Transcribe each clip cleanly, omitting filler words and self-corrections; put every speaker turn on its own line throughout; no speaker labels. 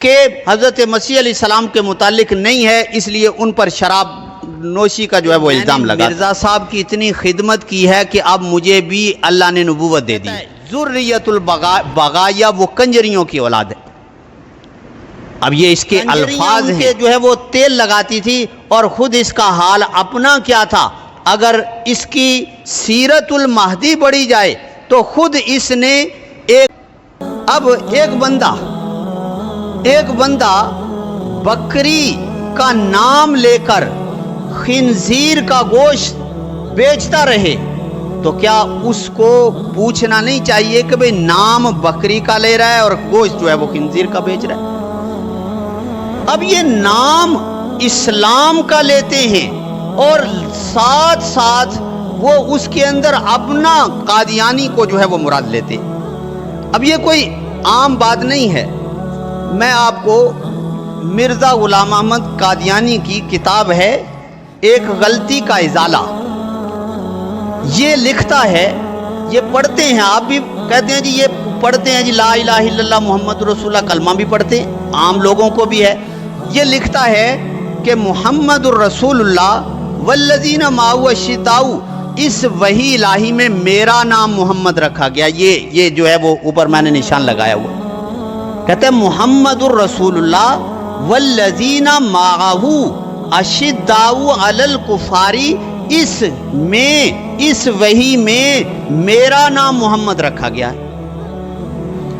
کہ حضرت مسیح علیہ السلام کے متعلق نہیں ہے، اس لیے ان پر شراب نوشی کا جو ہے وہ الزام لگا۔ مرزا صاحب کی اتنی خدمت کی ہے کہ اب مجھے بھی اللہ نے نبوت دے دی۔ ذریت البغایا وہ کنجریوں کی اولاد ہے۔ اب یہ اس کے الفاظ ہیں، جو ہے وہ تیل لگاتی تھی، اور خود اس کا حال اپنا کیا تھا۔ اگر اس کی سیرت المہدی پڑھی جائے تو خود اس نے ایک بندہ بکری کا نام لے کر خنزیر کا گوشت بیچتا رہے تو کیا اس کو پوچھنا نہیں چاہیے کہ بھئی نام بکری کا لے رہا ہے اور گوشت جو ہے وہ خنزیر کا بیچ رہا ہے؟ اب یہ نام اسلام کا لیتے ہیں اور ساتھ ساتھ وہ اس کے اندر اپنا قادیانی کو جو ہے وہ مراد لیتے ہیں۔ اب یہ کوئی عام بات نہیں ہے۔ میں آپ کو مرزا غلام احمد قادیانی کی کتاب ہے ایک غلطی کا ازالہ، یہ لکھتا ہے، یہ پڑھتے ہیں، آپ بھی کہتے ہیں جی یہ پڑھتے ہیں جی لا الہ الا اللہ محمد رسول اللہ، کلمہ بھی پڑھتے ہیں، عام لوگوں کو بھی ہے۔ یہ لکھتا ہے کہ محمد الرسول اللہ والذین معہ الشداء، اس وحی الہی میں میرا نام محمد رکھا گیا۔ یہ جو ہے وہ اوپر میں نے نشان لگایا ہوا، کہتے ہیں محمد الرسول اللہ والذین معہ الشداء علی الکفار، اس وحی میں میرا نام محمد رکھا گیا ہے۔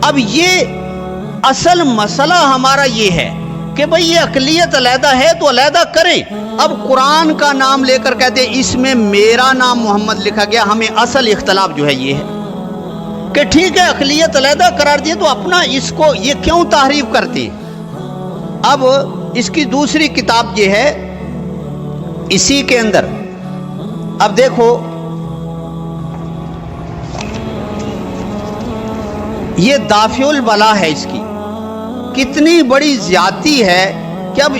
اب یہ اصل مسئلہ ہمارا یہ ہے کہ بھئی یہ اقلیت علیحدہ ہے تو علیحدہ کریں۔ اب قرآن کا نام لے کر کہتے ہیں اس میں میرا نام محمد لکھا گیا۔ ہمیں اصل اختلاف جو ہے یہ ہے کہ ٹھیک ہے اقلیت علیحدہ قرار دیے تو اپنا اس کو یہ کیوں تحریف کرتے ہیں؟ اب اس کی دوسری کتاب یہ ہے اسی کے اندر، اب دیکھو یہ دافع البلا ہے، اس کی کتنی بڑی زیادتی ہے کہ اب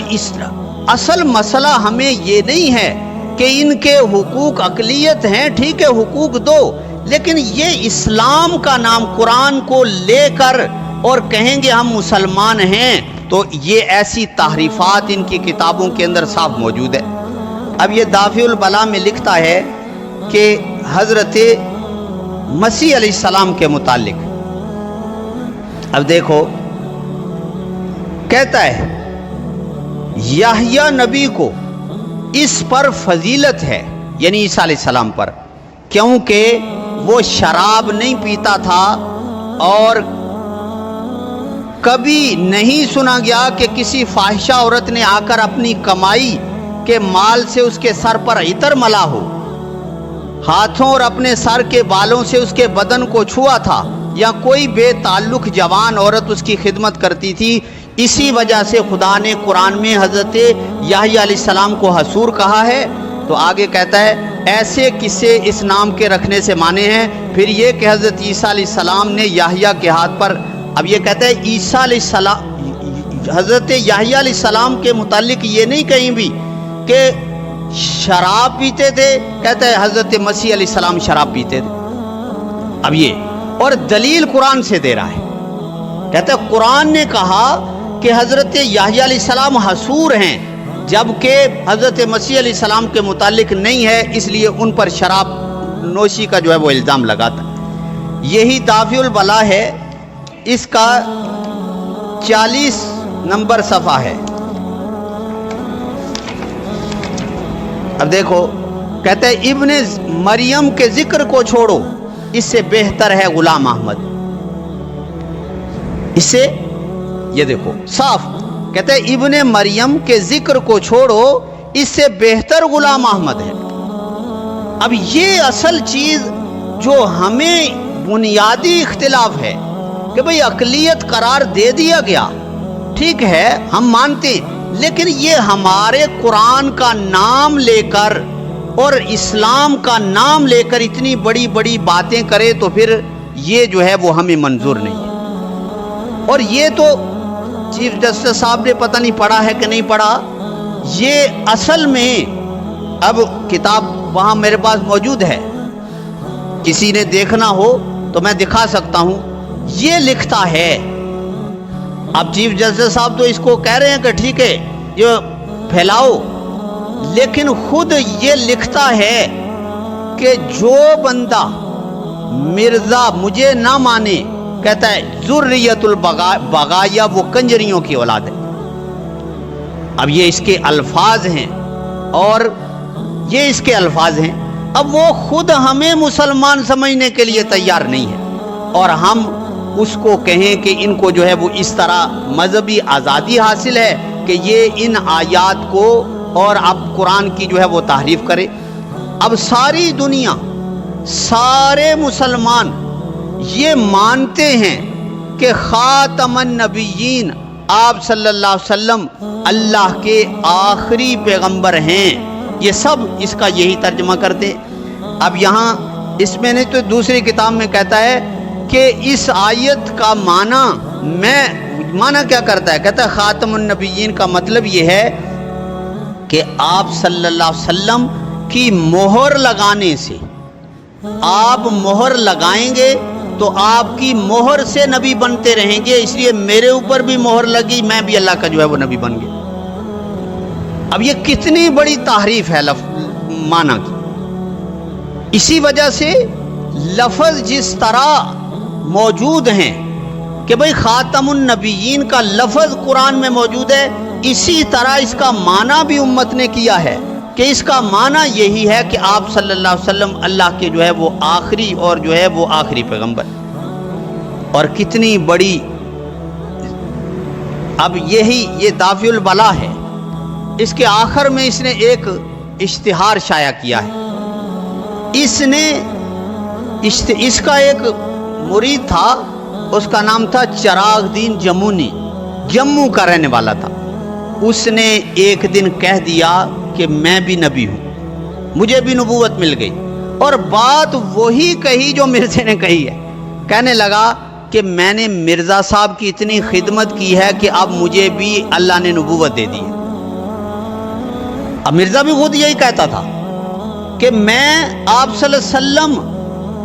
اصل مسئلہ ہمیں یہ نہیں ہے کہ ان کے حقوق اقلیت ہیں، ٹھیک ہے حقوق دو، لیکن یہ اسلام کا نام قرآن کو لے کر اور کہیں گے ہم مسلمان ہیں، تو یہ ایسی تحریفات ان کی کتابوں کے اندر صاف موجود ہے۔ اب یہ دافع البلا میں لکھتا ہے کہ حضرت مسیح علیہ السلام کے متعلق، اب دیکھو کہتا ہے یحییٰ نبی کو اس پر فضیلت ہے، یعنی عیسیٰ علیہ السلام پر، کیونکہ وہ شراب نہیں پیتا تھا اور کبھی نہیں سنا گیا کہ کسی فاحشہ عورت نے آ کر اپنی کمائی کے مال سے اس کے سر پر عطر ملا ہو، ہاتھوں اور اپنے سر کے بالوں سے اس کے بدن کو چھوا تھا، یا کوئی بے تعلق جوان عورت اس کی خدمت کرتی تھی۔ اسی وجہ سے خدا نے قرآن میں حضرت یحییٰ علیہ السلام کو حسور کہا ہے۔ تو آگے کہتا ہے ایسے قصے اس نام کے رکھنے سے مانے ہیں۔ پھر یہ کہ حضرت عیسیٰ علیہ السلام نے یحییٰ کے ہاتھ پر، اب یہ کہتا ہے عیسیٰ علیہ السلام، حضرت یحییٰ علیہ السلام کے متعلق یہ نہیں کہیں بھی کہ شراب پیتے تھے، کہتا ہے حضرت مسیح علیہ السلام شراب پیتے تھے۔ اب یہ اور دلیل قرآن سے دے رہا ہے، کہتا ہے قرآن نے کہا کہ حضرت یحییٰ علیہ السلام حسور ہیں، جبکہ حضرت مسیح علیہ السلام کے متعلق نہیں ہے، اس لیے ان پر شراب نوشی کا جو ہے وہ الزام لگاتا ہے۔ یہی دافع البلا ہے، اس کا 40 نمبر صفحہ ہے۔ اب دیکھو کہتا ہے ابن مریم کے ذکر کو چھوڑو، اس سے بہتر ہے غلام احمد۔ اس سے یہ دیکھو صاف کہتے ہیں ابن مریم کے ذکر کو چھوڑو، اس سے بہتر غلام احمد ہے۔ اب یہ اصل چیز جو ہمیں بنیادی اختلاف ہے کہ بھئی اقلیت قرار دے دیا گیا، ٹھیک ہے ہم مانتے، لیکن یہ ہمارے قرآن کا نام لے کر اور اسلام کا نام لے کر اتنی بڑی بڑی باتیں کرے تو پھر یہ جو ہے وہ ہمیں منظور نہیں ہے۔ اور یہ تو چیف جسٹس صاحب نے پتہ نہیں پڑھا ہے کہ نہیں پڑھا، یہ اصل میں اب کتاب وہاں میرے پاس موجود ہے، کسی نے دیکھنا ہو تو میں دکھا سکتا ہوں۔ یہ لکھتا ہے अब चीफ जस्टिस साहब तो इसको कह रहे हैं कि ठीक है ये फैलाओ, लेकिन खुद ये लिखता है कि जो बंदा मिर्जा मुझे ना माने, कहता है ज़ुर्रियतुल बगाया, वो कंजरियों की औलाद है। अब ये इसके अल्फाज हैं और ये इसके अल्फाज हैं। अब वो खुद हमें मुसलमान समझने के लिए तैयार नहीं है और हम उसको कहें कि इनको जो है वो इस तरह मजहबी आज़ादी हासिल है कि ये इन आयात को और अब कुरान की जो है वो तारीफ करे। अब सारी दुनिया, सारे मुसलमान ये मानते हैं कि खातमन नबिय्यीन आप सल्लल्लाहु अलैहि वसल्लम अल्लाह के आखिरी पैगंबर हैं। ये सब इसका यही तर्जमा करते हैं। अब यहाँ इसमें नहीं तो दूसरी किताब में कहता है कि इस आयत का माना क्या करता है, कहता है खातमुन नबिय्यीन का मतलब ये है कि आप सल्लल्लाहु अलैहि वसल्लम की मोहर लगाने से, आप मोहर लगाएंगे तो आपकी मोहर से नबी बनते रहेंगे, इसलिए मेरे ऊपर भी मोहर लगी, मैं भी अल्लाह का जो है वो नबी बन गया। अब ये कितनी बड़ी तारीफ है माना की। इसी वजह से लफ्ज़ जिस तरह मौजूद हैं कि भाई खातमुन नबिय्यीन का लफ्ज़ कुरान में मौजूद है, इसी तरह इसका माना भी उम्मत ने किया है कि इसका माना यही है कि आप सल्लल्लाहु अलैहि वसल्लम अल्लाह के जो है वो आखिरी और जो है वो आखिरी पैगंबर। और कितनी बड़ी, अब ये दाफिउल बला है। इसके आखिर में इसने एक इश्तिहार शाया किया है। इसका एक मुरीद था, उसका नाम था चिरागुद्दीन जमुनी, जम्मू का रहने वाला था। उसने एक दिन कह दिया कि मैं भी नबी हूँ, मुझे भी नबूवत मिल गई, और बात वही कही जो मिर्ज़े ने कही है। कहने लगा कि मैंने मिर्ज़ा साहब की इतनी खिदमत की है कि अब मुझे भी अल्लाह ने नबूवत दे दी है। अब मिर्ज़ा भी खुद यही कहता था कि मैं आप सल्लल्लाहु अलैहि वसल्लम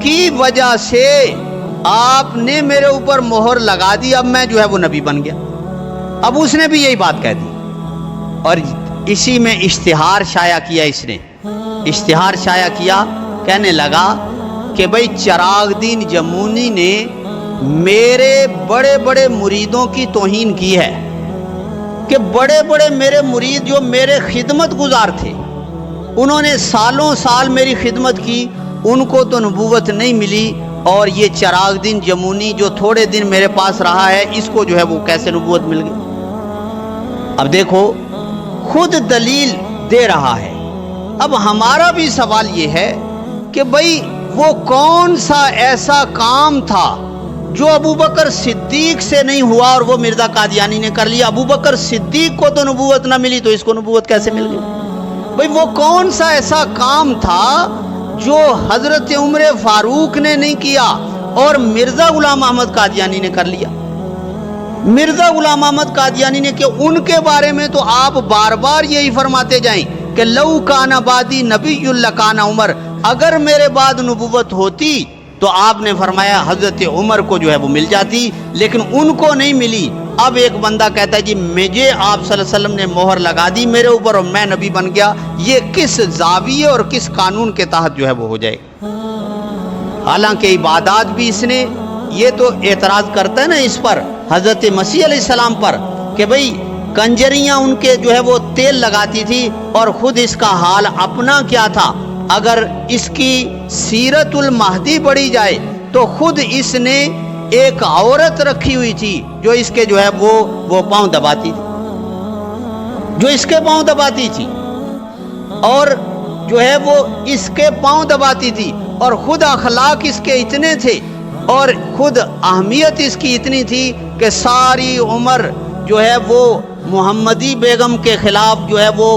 की वजह से आपने मेरे ऊपर मोहर लगा दी, अब मैं जो है वो नबी बन गया। अब उसने भी यही बात कह दी और इसी में इश्तिहार शाया किया। इसने इश्तिहार शाया किया, कहने लगा कि भाई चिरागुद्दीन जमुनी ने मेरे बड़े बड़े मुरीदों की तौहीन की है कि बड़े बड़े मेरे मुरीद जो मेरे खिदमत गुजार थे, उन्होंने सालों साल मेरी खिदमत की, उनको तो नबूवत नहीं मिली, और ये चिरागुद्दीन जमुनी जो थोड़े दिन मेरे पास रहा है, इसको जो है वो कैसे नबूवत मिल गई। अब देखो खुद दलील दे रहा है। अब हमारा भी सवाल ये है कि भाई वो कौन सा ऐसा काम था जो अबू बकर सिद्दीक से नहीं हुआ और वो मिर्ज़ा कादियानी ने कर लिया। अबू बकर सिद्दीक को तो नबूवत ना मिली, तो इसको नबूवत कैसे मिल गई? भाई वो कौन सा ऐसा काम था जो हजरत उमर फारूक ने नहीं किया और मिर्ज़ा गुलाम अहमद कादियानी ने कर लिया। मिर्ज़ा गुलाम अहमद कादियानी ने, कि उनके बारे में तो आप बार बार यही फरमाते जाएं कि लऊ काना बादी नबीयुल लकाना उमर, अगर मेरे बाद नबूवत होती तो आपने फरमाया हजरत उमर को जो है वो मिल जाती, लेकिन उनको नहीं मिली। अब एक बंदा कहता है जी मुझे आप सल्लल्लाहु अलैहि वसल्लम ने मोहर लगा दी मेरे ऊपर और मैं नबी बन गया, ये किस जाविये और किस कानून के तहत जो है वो हो जाएगा। हालांकि इबादत भी इसने, ये तो एतराज़ करता है ना इस पर, हजरत मसीह अलैहिस्सलाम पर, कि भाई कंजरियाँ उनके जो है वो तेल लगाती थी, और ख़ुद इसका हाल अपना क्या था। अगर इसकी सीरतुल महदी पढ़ी जाए तो खुद इसने एक औरत रखी हुई थी जो इसके जो है वो पाँव दबाती थी, जो इसके पाँव दबाती थी, और जो है वो इसके पाँव दबाती थी, और खुद अखलाक इसके इतने थे और खुद अहमियत इसकी इतनी थी कि सारी उम्र जो है वो मुहम्मदी बेगम के खिलाफ जो है वो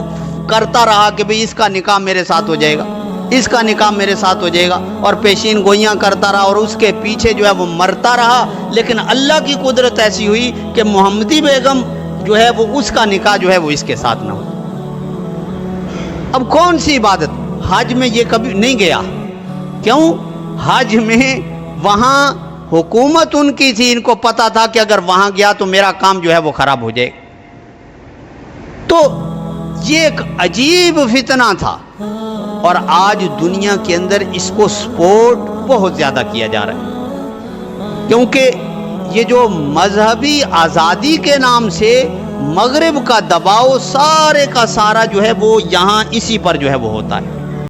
करता रहा कि भाई इसका निकाह मेरे साथ हो जाएगा, इसका निकाह मेरे साथ हो जाएगा, और पेशीन गोइयाँ करता रहा और उसके पीछे जो है वो मरता रहा। लेकिन अल्लाह की कुदरत ऐसी हुई कि मुहम्मदी बेगम जो है वो उसका निकाह जो है वो इसके साथ ना हो। अब कौन सी इबादत, हज में ये कभी नहीं गया, क्यों? हज में वहाँ حکومت ان کی تھی, ان کو پتا تھا کہ اگر وہاں گیا تو میرا کام جو ہے وہ خراب ہو جائے. تو یہ ایک عجیب فتنہ تھا, اور آج دنیا کے اندر اس کو سپورٹ بہت زیادہ کیا جا رہا ہے, کیونکہ یہ جو مذہبی آزادی کے نام سے مغرب کا دباؤ سارے کا سارا جو ہے وہ یہاں اسی پر جو ہے وہ ہوتا ہے.